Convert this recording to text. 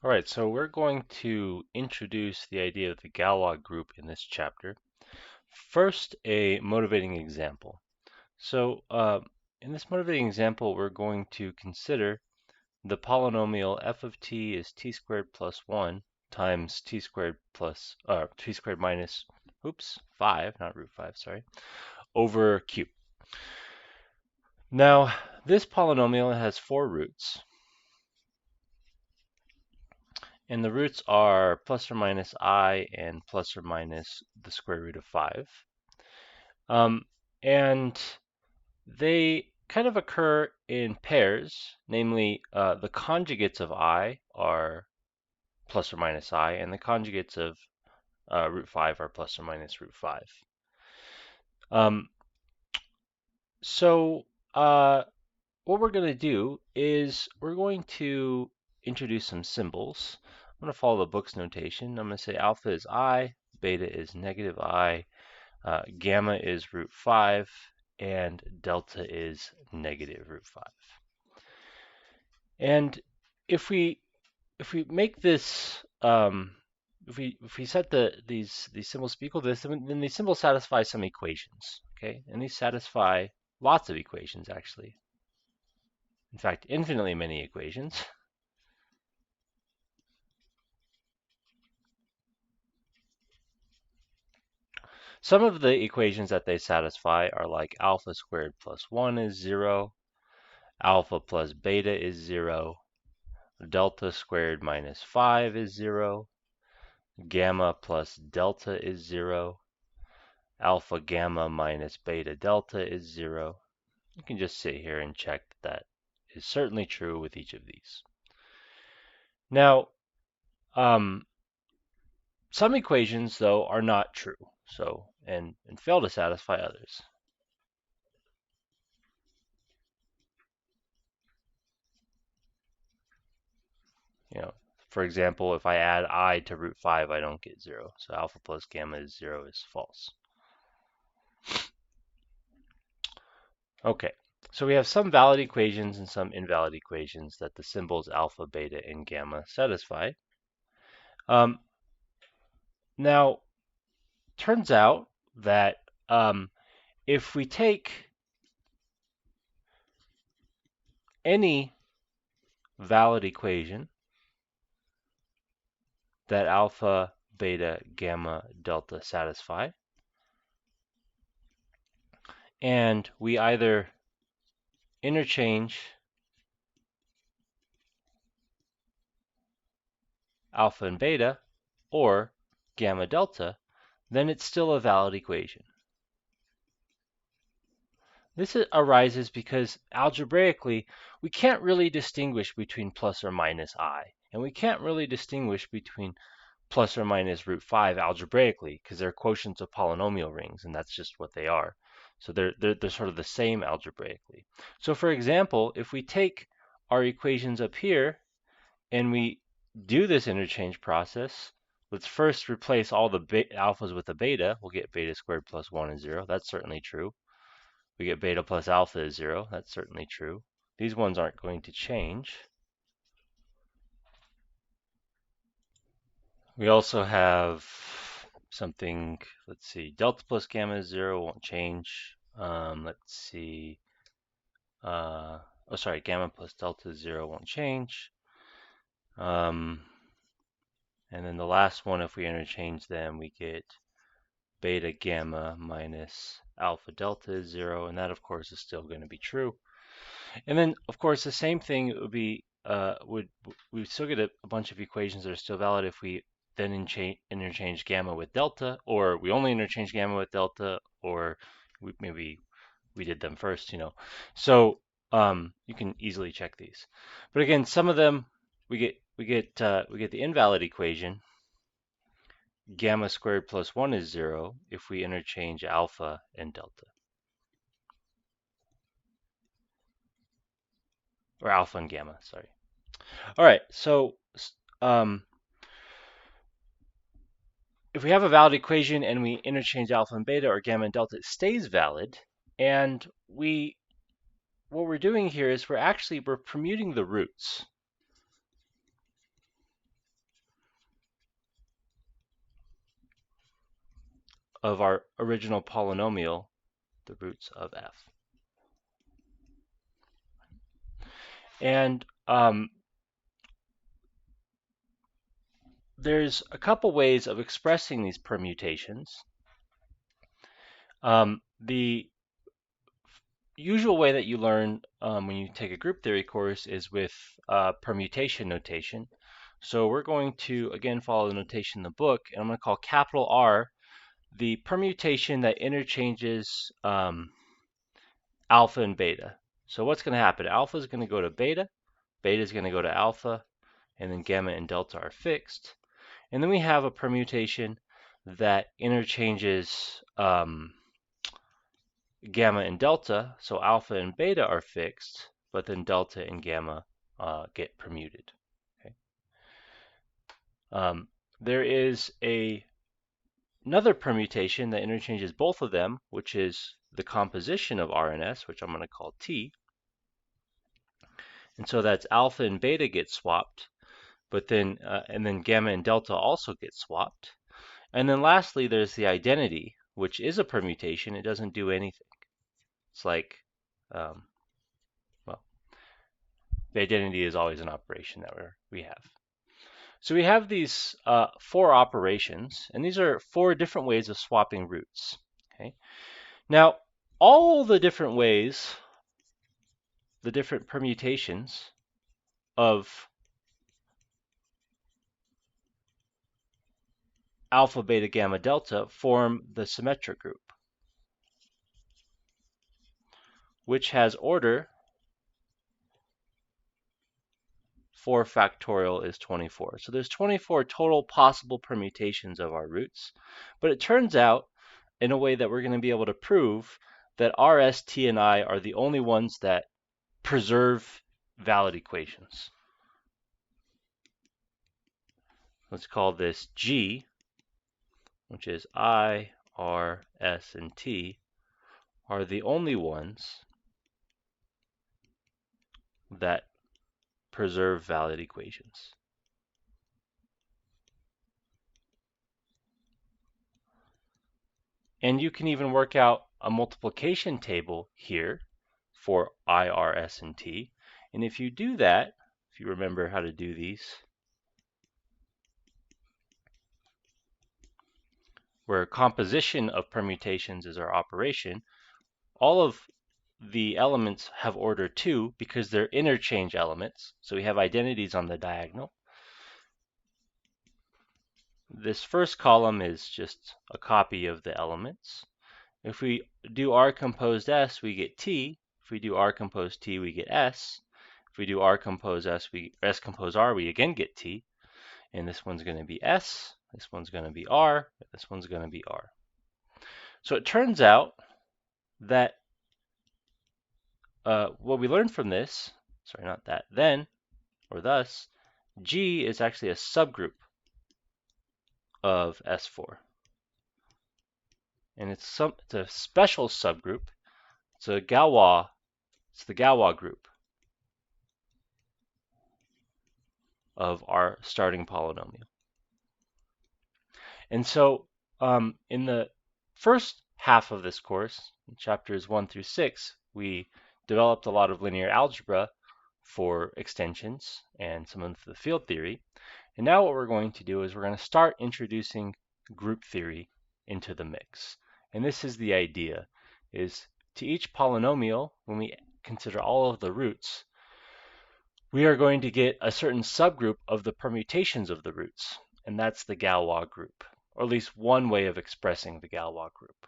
All right, so we're going to introduce the idea of the Galois group in this chapter. First, a motivating example. So in this motivating example, we're going to consider the polynomial f of t is t squared plus 1 times t squared minus, 5, not root 5, sorry, over q. Now, this polynomial has 4 roots. And the roots are plus or minus I and plus or minus the square root of 5. And they kind of occur in pairs, namely the conjugates of I are plus or minus I, and the conjugates of root 5 are plus or minus root 5. So what we're going to do is we're going to introduce some symbols. I'm going to follow the book's notation. I'm going to say alpha is I, beta is negative I, gamma is root 5, and delta is negative root 5. And if we make this if we set these symbols to be equal to this, then these symbols satisfy some equations, okay? And these satisfy lots of equations, actually. In fact, infinitely many equations. Some of the equations that they satisfy are like alpha squared plus 1 is 0, alpha plus beta is 0, delta squared minus 5 is 0, gamma plus delta is 0, alpha gamma minus beta delta is 0. You can just sit here and check that is certainly true with each of these. Now, some equations, though, are not true, so and fail to satisfy others. For example, if I add I to root 5, I don't get 0. So alpha plus gamma is 0 is false. Okay, so we have some valid equations and some invalid equations that the symbols alpha, beta, and gamma satisfy. Now, turns out that if we take any valid equation that alpha, beta, gamma, delta satisfy, and we either interchange alpha and beta or gamma delta, then it's still a valid equation. This arises because algebraically, we can't really distinguish between plus or minus I, and we can't really distinguish between plus or minus root 5 algebraically because they're quotients of polynomial rings, and that's just what they are. So they're sort of the same algebraically. So for example, if we take our equations up here and we do this interchange process, let's first replace all the alphas with a beta. We'll get beta squared plus 1 is 0. That's certainly true. We get beta plus alpha is 0. That's certainly true. These ones aren't going to change. We also have something, let's see, delta plus gamma is 0, won't change. Let's see, gamma plus delta is 0, won't change. And then the last one, if we interchange them, we get beta gamma minus alpha delta is 0, and that of course is still going to be true. And then of course the same thing would be we would still get a bunch of equations that are still valid if we then interchange gamma with delta, or we only interchange gamma with delta, or maybe we did them first, So you can easily check these. But again, some of them we get the invalid equation. Gamma squared plus 1 is 0 if we interchange alpha and delta. Or alpha and gamma, sorry. All right, so if we have a valid equation and we interchange alpha and beta or gamma and delta, it stays valid. And what we're doing here is we're permuting the roots. of our original polynomial, the roots of f. And there's a couple ways of expressing these permutations. The usual way that you learn when you take a group theory course is with permutation notation. So we're going to, again, follow the notation in the book, and I'm going to call capital R the permutation that interchanges alpha and beta. So what's going to happen? Alpha is going to go to beta, beta is going to go to alpha, and then gamma and delta are fixed. And then we have a permutation that interchanges gamma and delta, so alpha and beta are fixed, but then delta and gamma get permuted. Okay. There is another permutation that interchanges both of them, which is the composition of R and S, which I'm going to call T. And so that's alpha and beta get swapped, but then and then gamma and delta also get swapped. And then lastly, there's the identity, which is a permutation. It doesn't do anything. It's like, well, the identity is always an operation that we have. So we have these 4 operations, and these are 4 different ways of swapping roots. Okay. Now, all the different ways, the different permutations of alpha, beta, gamma, delta form the symmetric group, which has order 4 factorial is 24. So there's 24 total possible permutations of our roots. But it turns out, in a way that we're going to be able to prove, that R, S, T, and I are the only ones that preserve valid equations. Let's call this G, which is I, R, S, and T, are the only ones that preserve valid equations. And you can even work out a multiplication table here for I, R, S, and T. And if you do that, if you remember how to do these, where composition of permutations is our operation, all of the elements have order 2 because they're interchange elements. So we have identities on the diagonal. This first column is just a copy of the elements. If we do R composed S, we get T. If we do R composed T, we get S. If we do R composed S, S composed R, we again get T. And this one's going to be S, this one's going to be R, this one's going to be R. So it turns out that what we learned from this, sorry, not that, then, or thus, G is actually a subgroup of S4. And it's a special subgroup. It's the Galois group of our starting polynomial. And so in the first half of this course, in chapters 1 through 6, we developed a lot of linear algebra for extensions and some of the field theory. And now what we're going to do is we're going to start introducing group theory into the mix. And this is the idea, is to each polynomial, when we consider all of the roots, we are going to get a certain subgroup of the permutations of the roots, and that's the Galois group, or at least one way of expressing the Galois group.